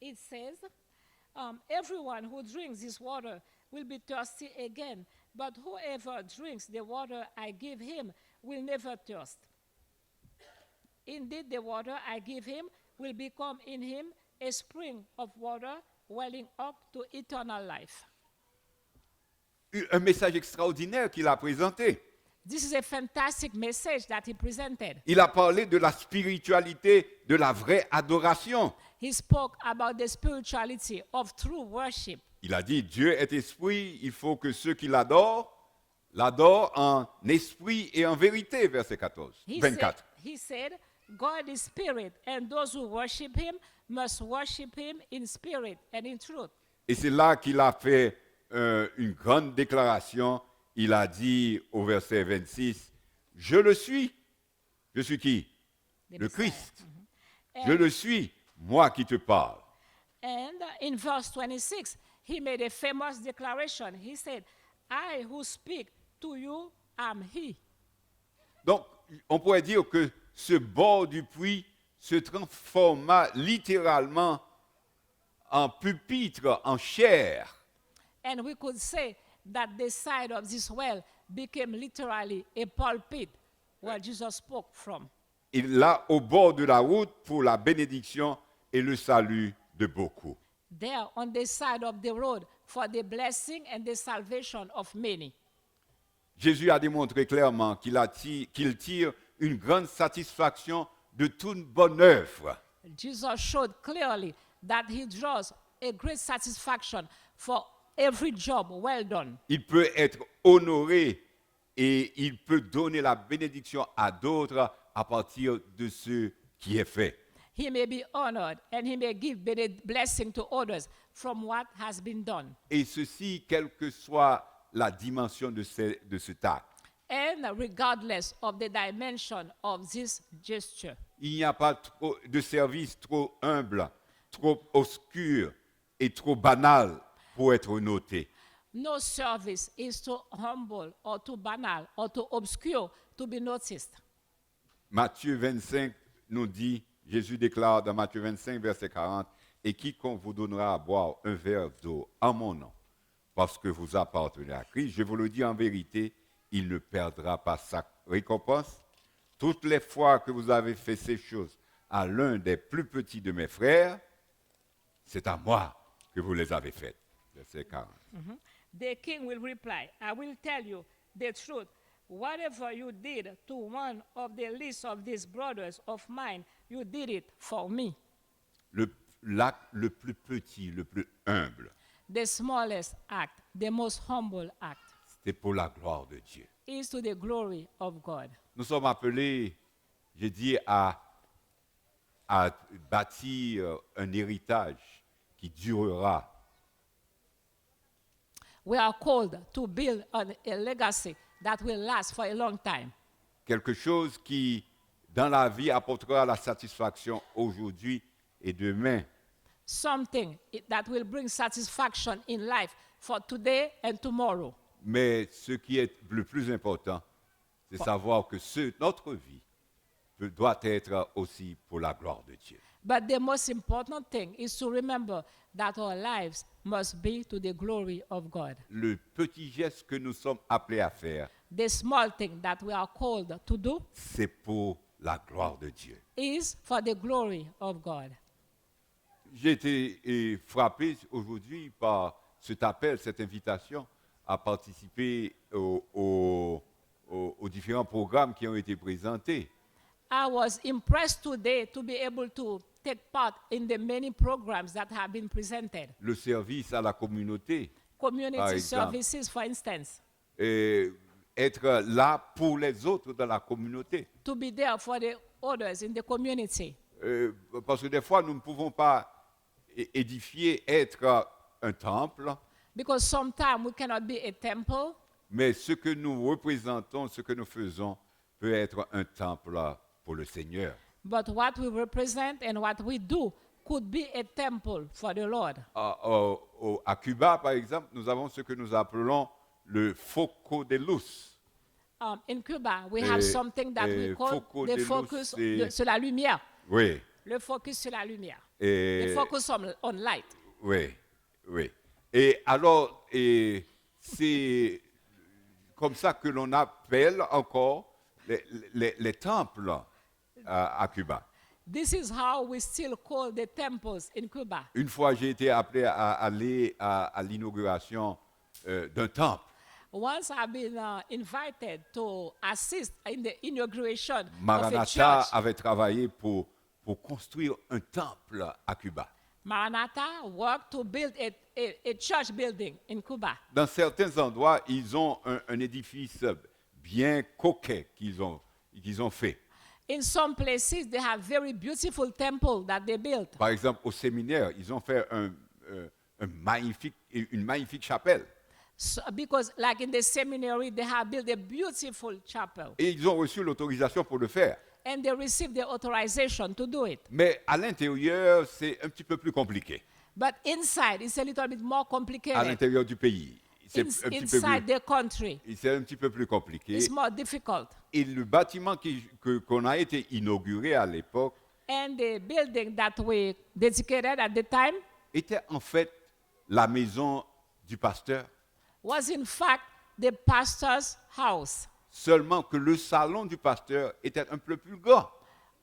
it says, everyone who drinks this water will be thirsty again, but whoever drinks the water I give him will never thirst. Indeed, the water I give him will become in him a spring of water welling up to eternal life. Un message extraordinaire qu'il a présenté. This is a fantastic message that he presented. Il a parlé de la spiritualité, de la vraie adoration. He spoke about the spirituality of true worship. Il a dit, Dieu est esprit, il faut que ceux qui l'adorent en esprit et en vérité, verset 24. He said, God is spirit, and those who worship him must worship him in spirit and in truth. Et c'est là qu'il a fait une grande déclaration. Il a dit au verset 26, je le suis. Je suis qui? The Le Messiah. Christ. Je le suis, moi qui te parle. And in verse 26, he made a famous declaration. He said, I who speak to you am he. Donc, on pourrait dire que ce bord du puits se transforma littéralement en pupitre, en chair. And we could say that the side of this well became literally a pulpit where Jesus spoke from. Et là, au bord de la route, pour la bénédiction et le salut de beaucoup. There on the side of the road for the blessing and the salvation of many. Jésus a démontré clairement qu'il tire une grande satisfaction de toute bonne œuvre. Jesus showed clearly that he draws a great satisfaction for every job well done. Il peut être honoré et il peut donner la bénédiction à d'autres à partir de ce qui est fait. He may be honored and he may give blessing to others from what has been done. Et ceci, quelle que soit la dimension de cet acte. And regardless of the dimension of this gesture, Il n'y a pas trop de service trop humble, trop obscur et trop banal pour être noté. no service is too humble or too banal or too obscure to be noticed. Matthieu 25 nous dit, Jésus déclare dans Matthieu 25, verset 40, « Et quiconque vous donnera à boire un verre d'eau en mon nom, parce que vous appartenez à Christ, je vous le dis en vérité, il ne perdra pas sa récompense. Toutes les fois que vous avez fait ces choses à l'un des plus petits de mes frères, c'est à moi que vous les avez faites. » Verset 40. The king will reply, I will tell you the truth. Whatever you did to one of the least of these brothers of mine, you did it for me. L'acte le plus petit, le plus humble, The smallest act, the most humble act, c'était pour la gloire de Dieu. is to the glory of God. Nous sommes appelés, j'ai dit, à bâtir un héritage qui durera. We are called to build a legacy that will last for a long time. Quelque chose qui, dans la vie, apportera la satisfaction aujourd'hui et demain. Something that will bring satisfaction in life for today and tomorrow. Mais ce qui est le plus important, c'est savoir que notre vie doit être aussi pour la gloire de Dieu. But the most important thing is to remember that our lives must be to the glory of God. Le petit geste que nous sommes appelés à faire, The small thing that we are called to do c'est pour la gloire de Dieu. is for the glory of God. J'ai été frappé aujourd'hui par cet appel, cette invitation à participer aux différents programmes qui ont été présentés. I was impressed today to be able to take part in the many programs that have been presented. Le service à la communauté, Par Community exemple. services, for instance, et être là pour les autres dans la communauté. to be there for the others in the community. Parce que des fois, nous ne pouvons pas édifier, être un temple, Because sometimes we cannot be a temple, mais ce que nous représentons, ce que nous faisons, peut être un temple pour le Seigneur. but what we represent and what we do could be a temple for the Lord. À Cuba, par exemple, nous avons ce que nous appelons le foco de luz. In Cuba, we have something that we call foco the de focus luz, sur la lumière. Oui, Le focus sur la lumière. et, The focus on light. oui, oui. Et alors, c'est comme ça que l'on appelle encore les temples à Cuba. This is how we still call the temples in Cuba. Une fois, j'ai été appelé à aller à l'inauguration d'un temple. Once I've been invited to assist in the inauguration of a Maranatha church. avait travaillé pour construire un temple à Cuba. Maranatha worked to build a church building in Cuba. Dans certains endroits, ils ont un édifice bien coquet qu'ils ont fait. In some places, they have very beautiful temple that they built. Par exemple, au séminaire, ils ont fait une magnifique chapelle. So, because like in the seminary, they have built a beautiful chapel. Et ils ont reçu l'autorisation pour le faire. And they received the authorization to do it. Mais à l'intérieur, c'est un petit peu plus compliqué. But inside, it's a little bit more À complicated. l'intérieur du pays, c'est Inside the country, un petit peu plus compliqué. it's more difficult. Et le bâtiment qu'on a été inauguré à l'époque And the building that we dedicated at the time était en fait la maison du pasteur. was in fact the pastor's house. Seulement que le salon du pasteur était un peu plus grand.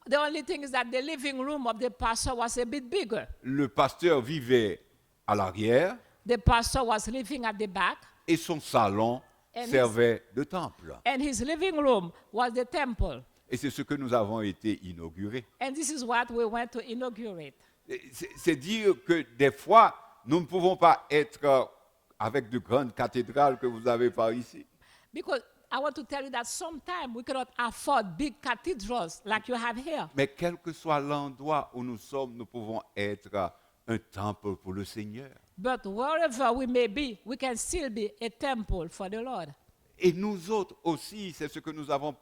The only thing is that the living room of the pastor was a bit bigger. Le pasteur vivait à l'arrière The pastor was living at the back, et son salon And servait de temple. and his living room was the temple. Et c'est ce que nous avons été inaugurés. And this is what we went to inaugurate. C'est dire que des fois, nous ne pouvons pas être avec de grandes cathédrales que vous avez par ici. Because I want to tell you that sometimes we cannot afford big cathedrals like you have here. Mais quel que soit l'endroit où nous sommes, nous pouvons être un temple pour le Seigneur. But wherever we may be, we can still be a temple for the Lord. Et nous autres aussi, c'est ce que nous avons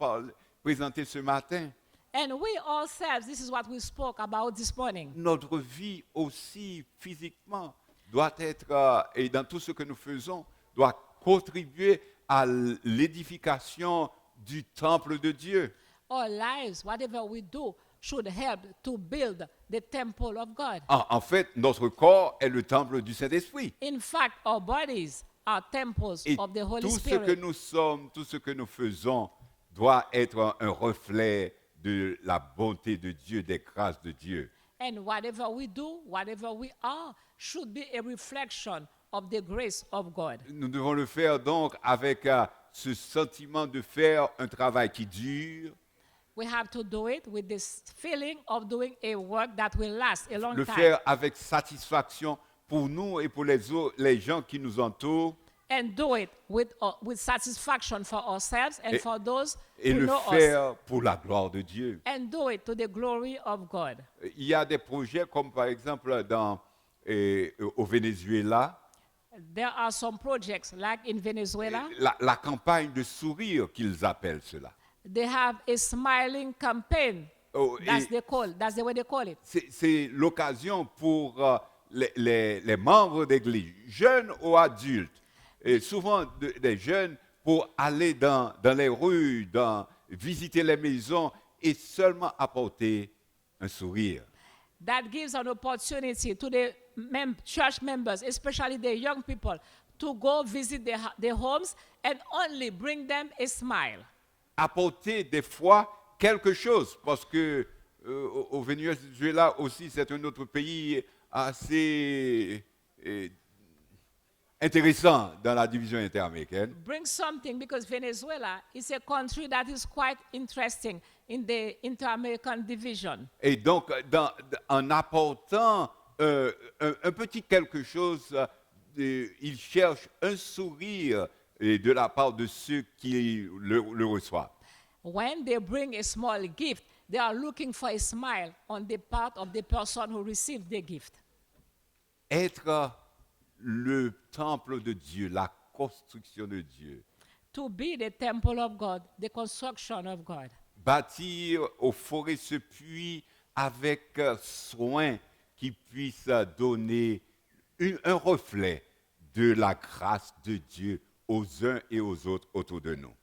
présenté ce matin. And we ourselves, this is what we spoke about this morning. Notre vie aussi, physiquement, doit être, et dans tout ce que nous faisons, doit contribuer à l'édification du temple de Dieu. Our lives, whatever we do, should help to build the temple of God. En fait, notre corps est le temple du Saint-Esprit. In fact, our bodies are temples Et of the Holy tout ce que Spirit. nous sommes, tout ce que nous faisons doit être un reflet de la bonté de Dieu, des grâces de Dieu. And whatever we do, whatever we are, should be a reflection of the grace of God. Nous devons le faire donc avec ce sentiment de faire un travail qui dure, We have to do it with this feeling of doing a work that will last a long le time. faire avec satisfaction pour nous et pour les gens qui nous entourent, And do it with satisfaction for ourselves and for those et who le know us. faire pour la gloire de Dieu. And do it to the glory of God. Il y a des projets comme par exemple au Venezuela, There are some projects like in Venezuela. la campagne de sourire qu'ils appellent cela. They have a smiling campaign. Oh, That's et the way they call it. c'est l'occasion pour les membres d'église, jeunes ou adultes, et souvent des jeunes, pour aller dans les rues, visiter les maisons et seulement apporter un sourire. That gives an opportunity to the church members, especially the young people, to go visit their homes and only bring them a smile. Apporter des fois quelque chose, parce que au Venezuela aussi, c'est un autre pays assez intéressant dans la division interaméricaine. Bring something, because Venezuela is a country that is quite interesting in the Inter-American division. Et donc, en apportant un petit quelque chose, il cherche un sourire de la part de ceux qui le reçoivent. When they bring a small gift, they are looking for a smile on the part of the person who received the gift. Être le temple de Dieu, la construction de Dieu. To be the temple of God, the construction of God. Bâtir au forêt ce puits avec soin qui puisse donner un reflet de la grâce de Dieu aux uns et aux autres autour de nous.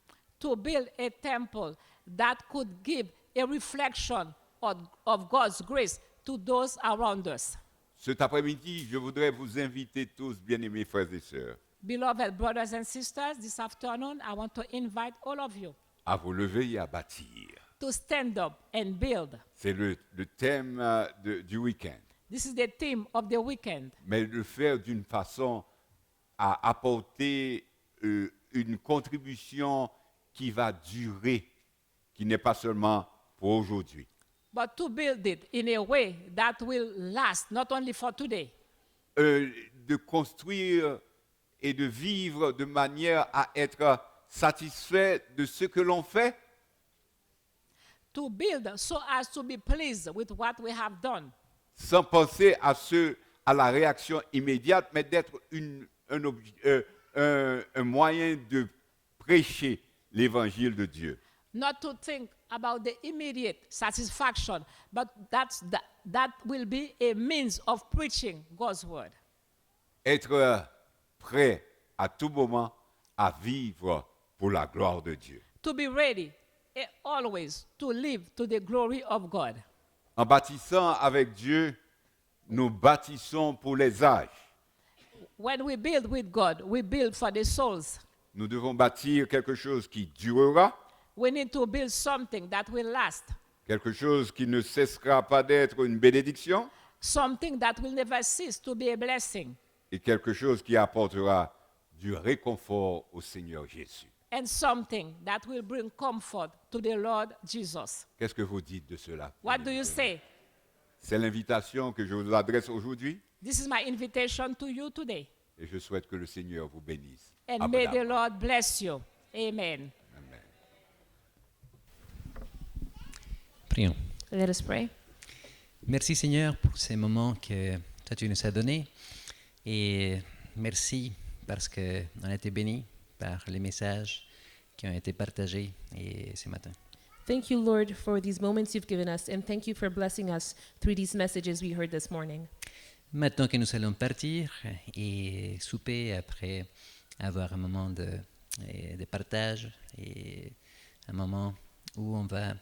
To build a temple that could give a reflection of God's grace to those around us. Cet après-midi, je voudrais vous inviter tous, bien-aimés frères et sœurs, Beloved brothers and sisters, this afternoon I want to invite all of you à vous lever et à bâtir. to stand up and build. C'est le thème du week-end. This is the theme of the weekend. Mais le faire d'une façon à apporter une contribution qui va durer, qui n'est pas seulement pour aujourd'hui. but to build it in a way that will last, not only for today, De construire et de vivre de manière à être satisfait de ce que l'on fait, to build so as to be pleased with what we have done. sans penser à la réaction immédiate, mais d'être un moyen de prêcher l'évangile de Dieu. Not to think about the immediate satisfaction, but that will be a means of preaching God's word. Être prêt à tout moment à vivre pour la gloire de Dieu. To be ready always to live to the glory of God. En bâtissant avec Dieu, nous bâtissons pour les âges. When we build with God, we build for the souls. Nous devons bâtir quelque chose qui durera, We need to build something that will last, quelque chose qui ne cessera pas d'être une bénédiction something that will never cease to be a blessing, et quelque chose qui apportera du réconfort au Seigneur Jésus. and something that will bring comfort to the Lord Jesus. Qu'est-ce que vous dites de cela? What do you say? C'est l'invitation que je vous adresse aujourd'hui This is my invitation to you today. et je souhaite que le Seigneur vous bénisse. And may the abondamment. Lord bless you. Amen. Amen. Prions. Let us pray. Merci Seigneur pour ces moments que toi tu nous as donnés et merci parce qu'on a été bénis par les messages qui ont été partagés ce matin. Thank you, Lord, for these moments you've given us, and thank you for blessing us through these messages we heard this morning. Maintenant que nous allons partir et souper après avoir un moment de partage et un moment où on va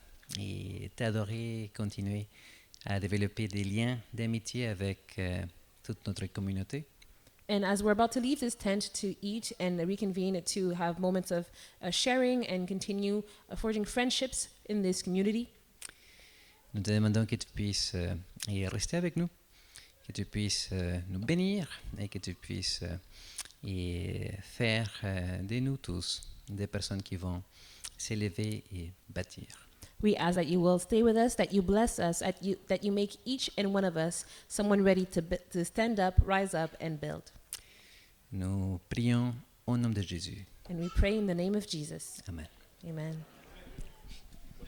t'adorer et continuer à développer des liens d'amitié avec toute notre communauté. And as we're about to leave this tent to eat and reconvene to have moments of sharing and continue forging friendships in this community, Nous te demandons que tu puisses rester avec nous, que tu puisses nous bénir et que tu puisses faire de nous tous des personnes qui vont s'élever et bâtir. we ask that you will stay with us, that you bless us, that you make each and one of us someone ready to stand up, rise up, and build. Nous prions au nom de Jésus. And we pray in the name of Jesus. Amen. Amen.